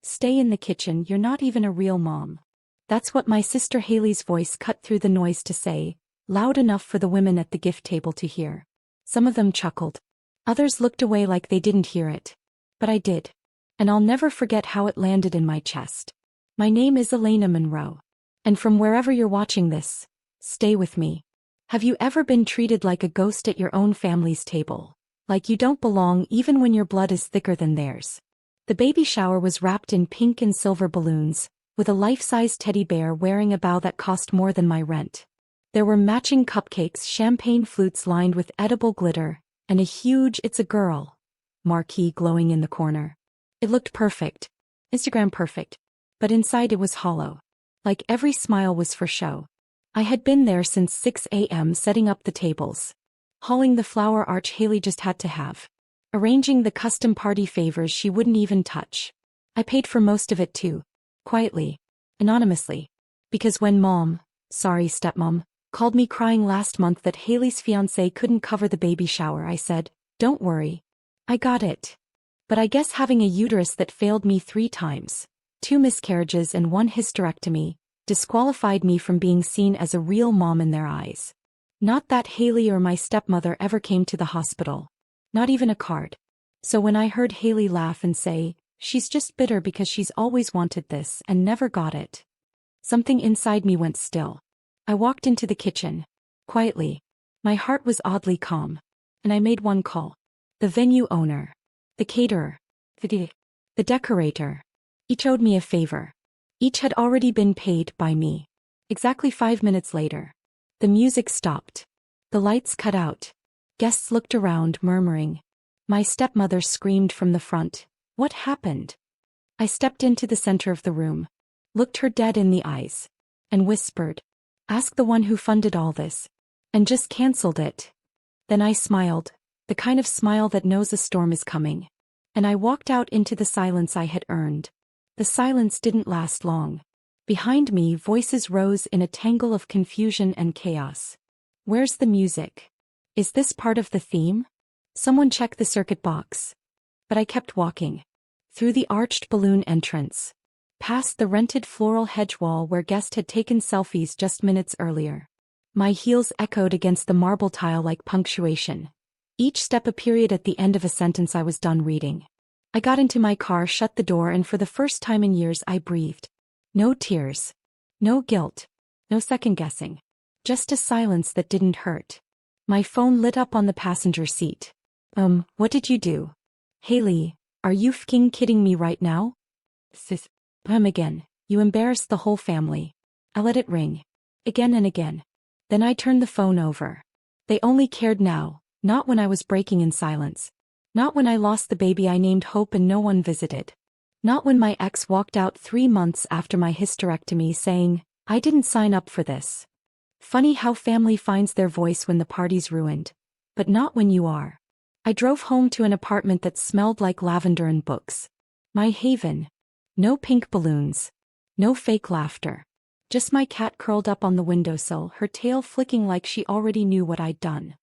Stay in the kitchen, you're not even a real mom. That's what my sister Haley's voice cut through the noise to say, loud enough for the women at the gift table to hear. Some of them chuckled. Others looked away like they didn't hear it. But I did. And I'll never forget how it landed in my chest. My name is Elena Monroe. And from wherever you're watching this, stay with me. Have you ever been treated like a ghost at your own family's table? Like you don't belong even when your blood is thicker than theirs? The baby shower was wrapped in pink and silver balloons, with a life-size teddy bear wearing a bow that cost more than my rent. There were matching cupcakes, champagne flutes lined with edible glitter, and a huge "It's a girl" marquee glowing in the corner. It looked perfect. Instagram perfect. But inside it was hollow. Like every smile was for show. I had been there since 6 a.m. setting up the tables. Hauling the flower arch Haley just had to have. Arranging the custom party favors she wouldn't even touch. I paid for most of it too. Quietly. Anonymously. Because when sorry stepmom, called me crying last month that Haley's fiancé couldn't cover the baby shower, I said, don't worry. I got it. But I guess having a uterus that failed me 3 times, 2 miscarriages and 1 hysterectomy, disqualified me from being seen as a real mom in their eyes. Not that Haley or my stepmother ever came to the hospital. Not even a card. So when I heard Haley laugh and say, she's just bitter because she's always wanted this and never got it, something inside me went still. I walked into the kitchen. Quietly. My heart was oddly calm. And I made one call. The venue owner. The caterer. The decorator. Each owed me a favor. Each had already been paid by me. Exactly 5 minutes later. The music stopped. The lights cut out. Guests looked around, murmuring. My stepmother screamed from the front, "What happened?" I stepped into the center of the room, looked her dead in the eyes, and whispered, "Ask the one who funded all this, and just canceled it." Then I smiled, the kind of smile that knows a storm is coming. And I walked out into the silence I had earned. The silence didn't last long. Behind me, voices rose in a tangle of confusion and chaos. Where's the music? Is this part of the theme? Someone check the circuit box. But I kept walking. Through the arched balloon entrance. Past the rented floral hedge wall where guests had taken selfies just minutes earlier. My heels echoed against the marble tile like punctuation. Each step a period at the end of a sentence I was done reading. I got into my car, shut the door, and for the first time in years I breathed. No tears. No guilt. No second-guessing. Just a silence that didn't hurt. My phone lit up on the passenger seat. What did you do? Haley, are you fking kidding me right now? Sis. Again. You embarrassed the whole family. I let it ring. Again and again. Then I turned the phone over. They only cared now, not when I was breaking in silence. Not when I lost the baby I named Hope and no one visited. Not when my ex walked out 3 months after my hysterectomy saying, I didn't sign up for this. Funny how family finds their voice when the party's ruined. But not when you are. I drove home to an apartment that smelled like lavender and books. My haven. No pink balloons. No fake laughter. Just my cat curled up on the windowsill, her tail flicking like she already knew what I'd done.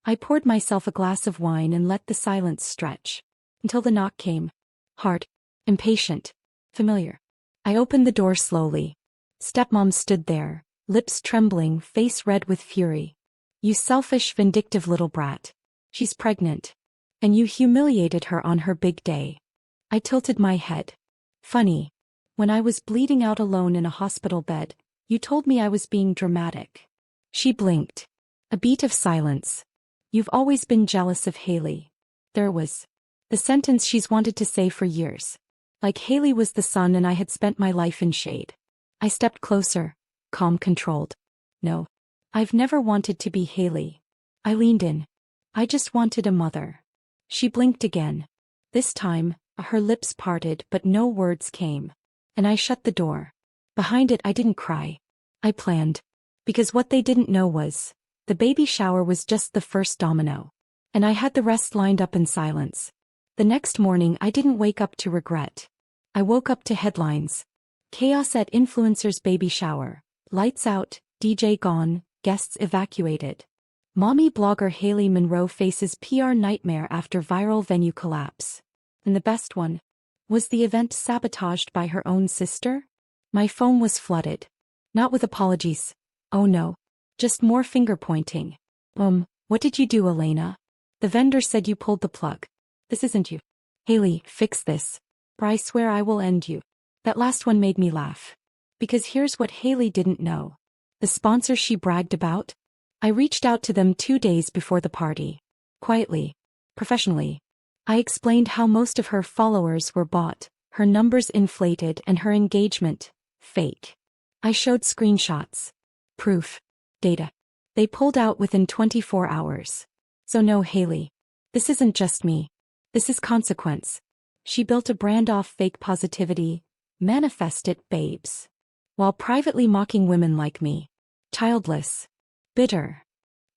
I poured myself a glass of wine and let the silence stretch. Until the knock came. Hard. Impatient. Familiar. I opened the door slowly. Stepmom stood there, lips trembling, face red with fury. You selfish, vindictive little brat. She's pregnant. And you humiliated her on her big day. I tilted my head. Funny. When I was bleeding out alone in a hospital bed, you told me I was being dramatic. She blinked. A beat of silence. You've always been jealous of Haley. There was. The sentence she's wanted to say for years. Like Haley was the sun and I had spent my life in shade. I stepped closer, calm, controlled. No. I've never wanted to be Haley. I leaned in. I just wanted a mother. She blinked again. This time, her lips parted but no words came. And I shut the door. Behind it I didn't cry. I planned. Because what they didn't know was, the baby shower was just the first domino. And I had the rest lined up in silence. The next morning I didn't wake up to regret. I woke up to headlines. Chaos at influencer's baby shower. Lights out, DJ gone, guests evacuated. Mommy blogger Haley Monroe faces PR nightmare after viral venue collapse. And the best one? Was the event sabotaged by her own sister? My phone was flooded. Not with apologies. Oh no. Just more finger-pointing. What did you do, Elena? The vendor said you pulled the plug. This isn't you. Haley, fix this. Or I swear I will end you. That last one made me laugh. Because here's what Haley didn't know. The sponsors she bragged about? I reached out to them 2 days before the party. Quietly. Professionally. I explained how most of her followers were bought, her numbers inflated, and her engagement fake. I showed screenshots. Proof. Data. They pulled out within 24 hours. So no, Haley. This isn't just me. This is consequence. She built a brand off fake positivity. Manifest it, babes. While privately mocking women like me. Childless. Bitter.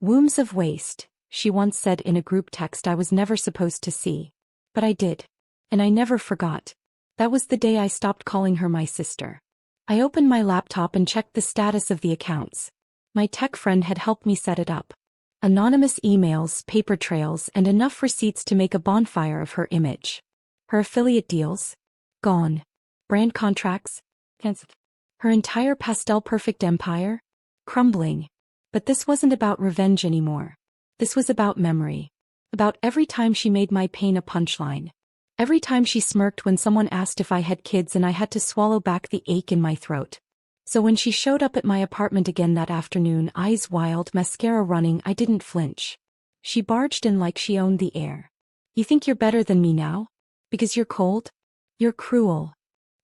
Wombs of waste, she once said in a group text I was never supposed to see. But I did. And I never forgot. That was the day I stopped calling her my sister. I opened my laptop and checked the status of the accounts. My tech friend had helped me set it up. Anonymous emails, paper trails, and enough receipts to make a bonfire of her image. Her affiliate deals? Gone. Brand contracts? Cancelled. Her entire pastel-perfect empire? Crumbling. But this wasn't about revenge anymore. This was about memory. About every time she made my pain a punchline. Every time she smirked when someone asked if I had kids and I had to swallow back the ache in my throat. So when she showed up at my apartment again that afternoon, eyes wild, mascara running, I didn't flinch. She barged in like she owned the air. You think you're better than me now? Because you're cold? You're cruel.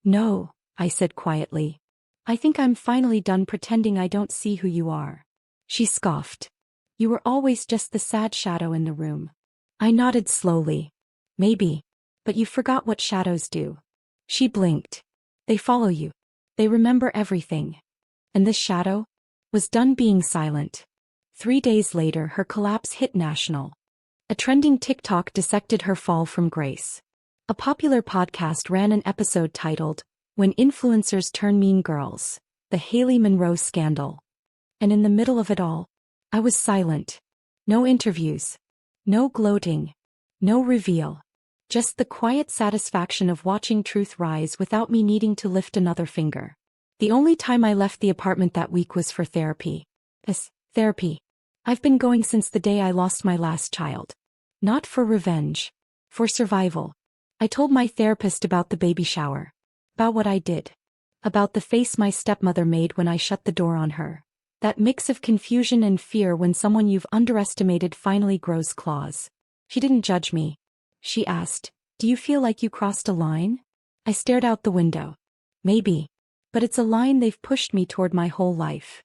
No, I said quietly. I think I'm finally done pretending I don't see who you are. She scoffed. You were always just the sad shadow in the room. I nodded slowly. Maybe. But you forgot what shadows do. She blinked. They follow you. They remember everything. And this shadow was done being silent. 3 days later, her collapse hit national. A trending TikTok dissected her fall from grace. A popular podcast ran an episode titled, When Influencers Turn Mean Girls, the Haley Monroe Scandal. And in the middle of it all, I was silent. No interviews. No gloating. No reveal. Just the quiet satisfaction of watching truth rise without me needing to lift another finger. The only time I left the apartment that week was for therapy. Therapy. I've been going since the day I lost my last child. Not for revenge. For survival. I told my therapist about the baby shower. About what I did. About the face my stepmother made when I shut the door on her. That mix of confusion and fear when someone you've underestimated finally grows claws. She didn't judge me. She asked, do you feel like you crossed a line? I stared out the window. Maybe. But it's a line they've pushed me toward my whole life.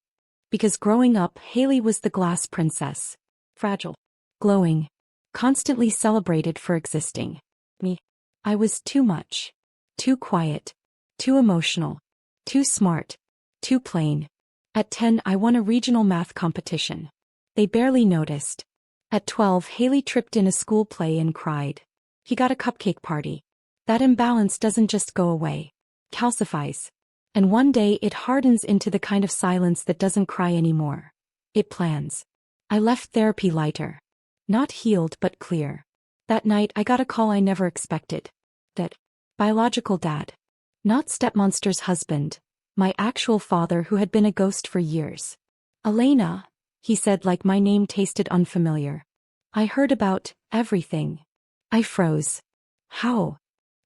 Because growing up, Haley was the glass princess. Fragile. Glowing. Constantly celebrated for existing. Me. I was too much. Too quiet. Too emotional. Too smart. Too plain. At 10, I won a regional math competition. They barely noticed. At 12, Haley tripped in a school play and cried. He got a cupcake party. That imbalance doesn't just go away. Calcifies. And one day it hardens into the kind of silence that doesn't cry anymore. It plans. I left therapy lighter. Not healed but clear. That night I got a call I never expected. That biological dad. Not stepmonster's husband. My actual father who had been a ghost for years. Elena, he said like my name tasted unfamiliar. I heard about everything. I froze. How?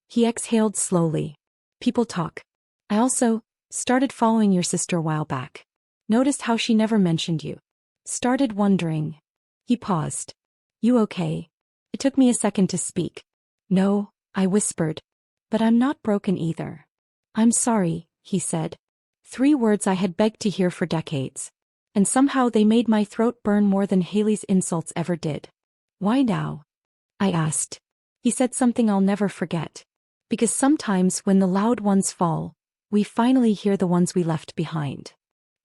He exhaled slowly. People talk. I also started following your sister a while back. Noticed how she never mentioned you. Started wondering. He paused. You okay? It took me a second to speak. No, I whispered. But I'm not broken either. I'm sorry, he said. 3 words I had begged to hear for decades. And somehow they made my throat burn more than Haley's insults ever did. Why now? I asked. He said something I'll never forget. Because sometimes when the loud ones fall, we finally hear the ones we left behind.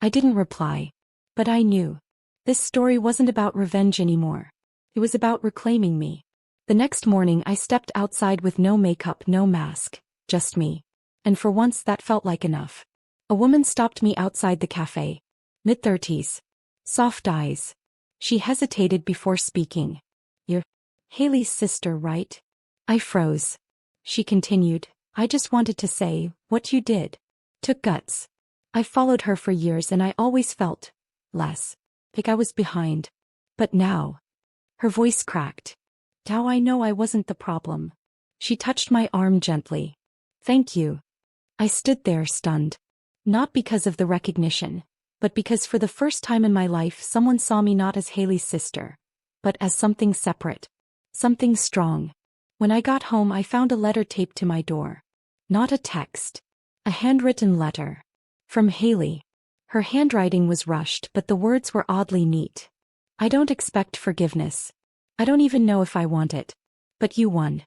I didn't reply. But I knew. This story wasn't about revenge anymore. It was about reclaiming me. The next morning I stepped outside with no makeup, no mask, just me. And for once that felt like enough. A woman stopped me outside the cafe. Mid-30s. Soft eyes. She hesitated before speaking. You're Haley's sister, right? I froze. she continued, I just wanted to say, what you did took guts. I followed her for years and I always felt less like I was behind. But now, her voice cracked. Now I know I wasn't the problem. She touched my arm gently. Thank you. I stood there stunned. Not because of the recognition, but because for the first time in my life someone saw me not as Haley's sister, but as something separate. Something strong. When I got home I found a letter taped to my door. Not a text. A handwritten letter. From Haley. Her handwriting was rushed but the words were oddly neat. I don't expect forgiveness. I don't even know if I want it. But you won.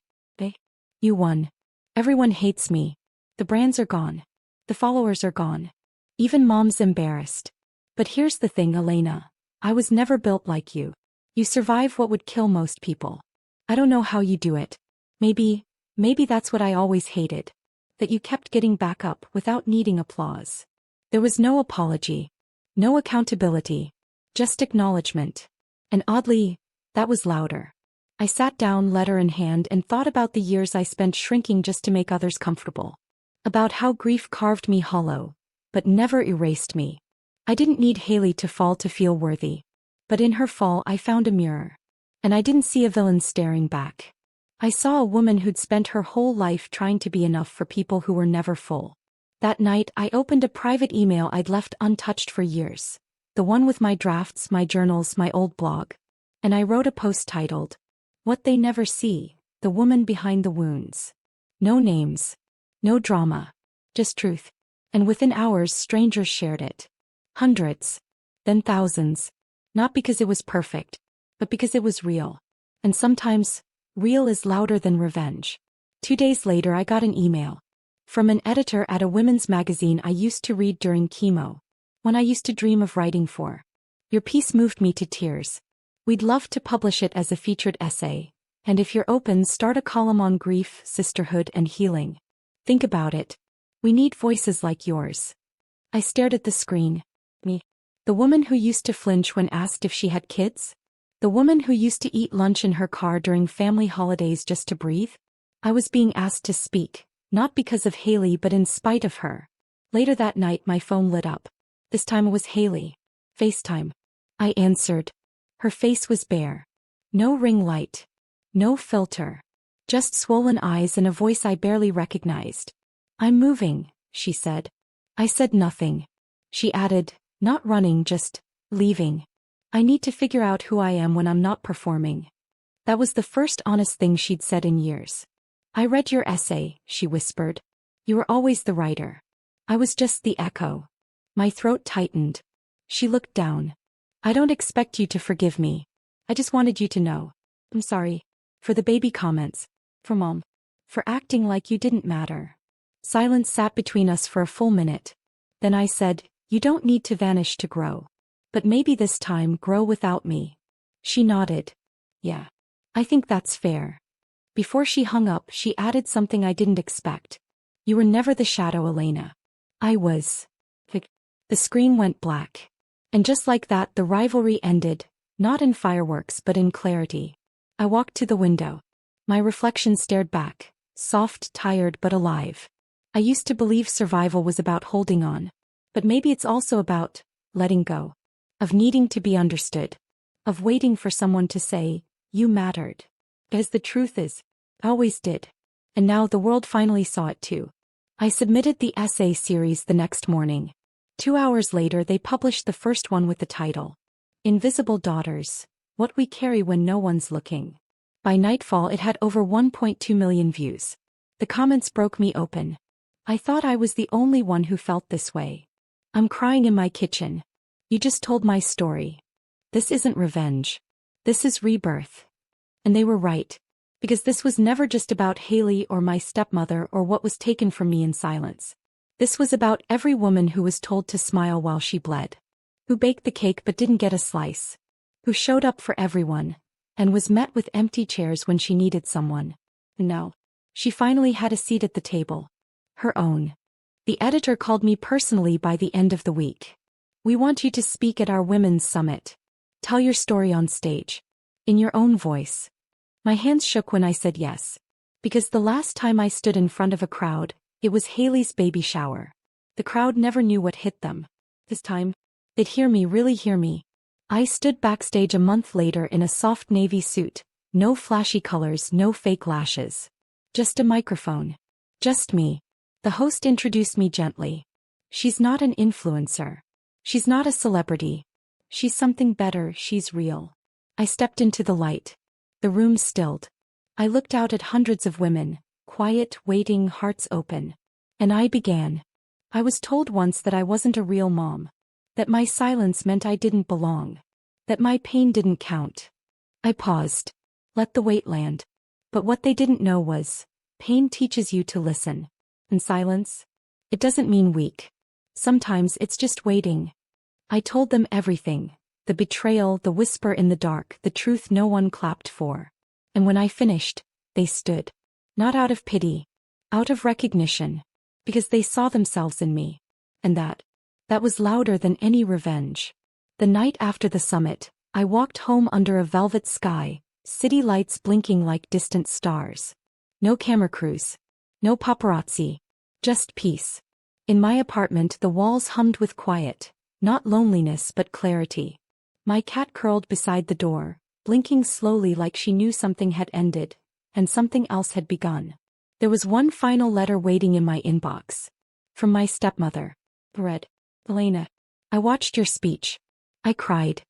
You won. Everyone hates me. The brands are gone. The followers are gone. Even mom's embarrassed. But here's the thing, Elena. I was never built like you. You survive what would kill most people. I don't know how you do it. Maybe that's what I always hated. That you kept getting back up without needing applause. There was no apology. No accountability. Just acknowledgement. And oddly, that was louder. I sat down, letter in hand, and thought about the years I spent shrinking just to make others comfortable. About how grief carved me hollow, but never erased me. I didn't need Haley to fall to feel worthy. But in her fall I found a mirror. And I didn't see a villain staring back. I saw a woman who'd spent her whole life trying to be enough for people who were never full. That night I opened a private email I'd left untouched for years. The one with my drafts, my journals, my old blog. And I wrote a post titled, What They Never See, The Woman Behind the Wounds. No names. No drama. Just truth. And within hours strangers shared it. Hundreds. Then thousands. Not because it was perfect, but because it was real. And sometimes, real is louder than revenge. 2 days later I got an email. From an editor at a women's magazine I used to read during chemo. When I used to dream of writing for. Your piece moved me to tears. We'd love to publish it as a featured essay. And if you're open, start a column on grief, sisterhood, and healing. Think about it. We need voices like yours. I stared at the screen. Me. The woman who used to flinch when asked if she had kids? The woman who used to eat lunch in her car during family holidays just to breathe? I was being asked to speak, not because of Haley but in spite of her. Later that night my phone lit up. This time it was Haley. FaceTime. I answered. Her face was bare. No ring light. No filter. Just swollen eyes and a voice I barely recognized. I'm moving, she said. I said nothing. She added, not running, just leaving. I need to figure out who I am when I'm not performing. That was the first honest thing she'd said in years. I read your essay, she whispered. You were always the writer. I was just the echo. My throat tightened. She looked down. I don't expect you to forgive me. I just wanted you to know. I'm sorry. For the baby comments. For Mom. For acting like you didn't matter. Silence sat between us for a full minute. Then I said, you don't need to vanish to grow. But maybe this time grow without me. She nodded. Yeah. I think that's fair. Before she hung up, she added something I didn't expect. You were never the shadow, Elena. I was. The screen went black. And just like that, the rivalry ended, not in fireworks but in clarity. I walked to the window. My reflection stared back, soft, tired but alive. I used to believe survival was about holding on. But maybe it's also about letting go. Of needing to be understood. Of waiting for someone to say, you mattered. Because the truth is, I always did. And now the world finally saw it too. I submitted the essay series the next morning. 2 hours later they published the first one with the title, Invisible Daughters, What We Carry When No One's Looking. By nightfall it had over 1.2 million views. The comments broke me open. I thought I was the only one who felt this way. I'm crying in my kitchen. You just told my story. This isn't revenge. This is rebirth. And they were right. Because this was never just about Haley or my stepmother or what was taken from me in silence. This was about every woman who was told to smile while she bled. Who baked the cake but didn't get a slice. Who showed up for everyone. And was met with empty chairs when she needed someone. And now, she finally had a seat at the table. Her own. The editor called me personally by the end of the week. We want you to speak at our women's summit. Tell your story on stage. In your own voice. My hands shook when I said yes. Because the last time I stood in front of a crowd, it was Haley's baby shower. The crowd never knew what hit them. This time, they'd hear me, really hear me. I stood backstage a month later in a soft navy suit, no flashy colors, no fake lashes. Just a microphone. Just me. The host introduced me gently. She's not an influencer. She's not a celebrity. She's something better, she's real. I stepped into the light. The room stilled. I looked out at hundreds of women, quiet, waiting, hearts open. And I began. I was told once that I wasn't a real mom. That my silence meant I didn't belong. That my pain didn't count. I paused. Let the weight land. But what they didn't know was, pain teaches you to listen. And silence? It doesn't mean weak. Sometimes it's just waiting. I told them everything. The betrayal, the whisper in the dark, the truth no one clapped for. And when I finished, they stood. Not out of pity. Out of recognition. Because they saw themselves in me. And that was louder than any revenge. The night after the summit, I walked home under a velvet sky, city lights blinking like distant stars. No camera crews. No paparazzi. Just peace. In my apartment the walls hummed with quiet, not loneliness but clarity. My cat curled beside the door, blinking slowly like she knew something had ended, and something else had begun. There was one final letter waiting in my inbox. From my stepmother. Read. Elena, I watched your speech. I cried.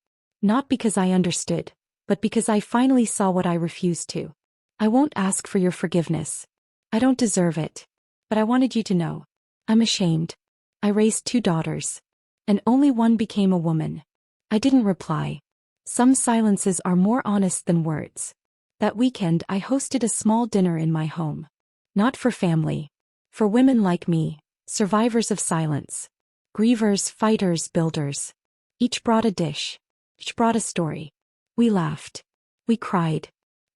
Not because I understood, but because I finally saw what I refused to. I won't ask for your forgiveness. I don't deserve it. But I wanted you to know. I'm ashamed. I raised 2 daughters. And only one became a woman. I didn't reply. Some silences are more honest than words. That weekend I hosted a small dinner in my home. Not for family. For women like me, survivors of silence. Grievers, fighters, builders. Each brought a dish. Each brought a story. We laughed. We cried.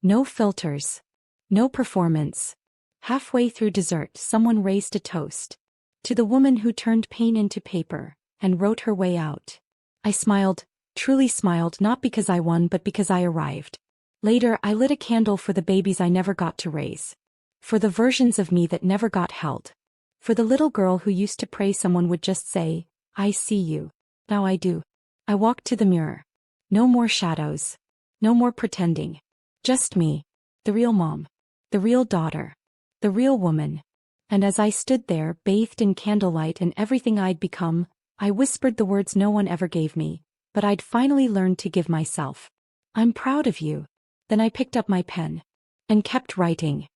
No filters. No performance. Halfway through dessert someone raised a toast. To the woman who turned pain into paper, and wrote her way out. I smiled, truly smiled, not because I won but because I arrived. Later I lit a candle for the babies I never got to raise. For the versions of me that never got held. For the little girl who used to pray someone would just say, I see you. Now I do. I walked to the mirror. No more shadows. No more pretending. Just me. The real mom. The real daughter. The real woman. And as I stood there, bathed in candlelight and everything I'd become, I whispered the words no one ever gave me, but I'd finally learned to give myself. I'm proud of you. Then I picked up my pen. And kept writing.